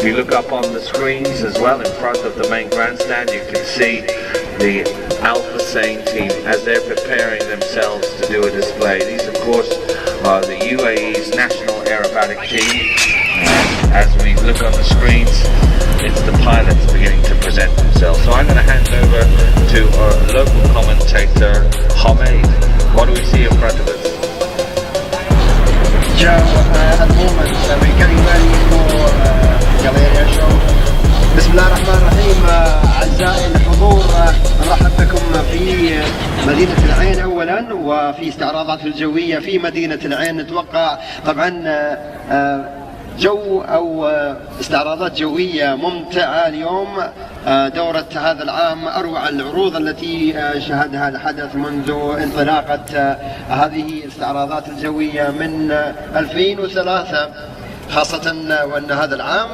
If you look up on the screens as well in front of the main grandstand, you can see the Alpha Sane team as they're preparing themselves to do a display. These of course are the UAE's national aerobatic team. As we look on the screens, it's the pilots beginning to present themselves. So I'm going to hand over to our local commentator, Hamed. What do we see in front of us? Joe, at the moment we're getting ready for Airshow. بسم الله الرحمن الرحيم. أعزائي الحضور، نرحب بكم في مدينة العين أولا، وفي استعراضات الجوية في مدينة العين. نتوقع طبعا جو أو استعراضات جوية ممتعة اليوم. دورة هذا العام أروع العروض التي شهدها الحدث منذ انطلاقة هذه الاستعراضات الجوية من 2003 خاصة، وأن هذا العام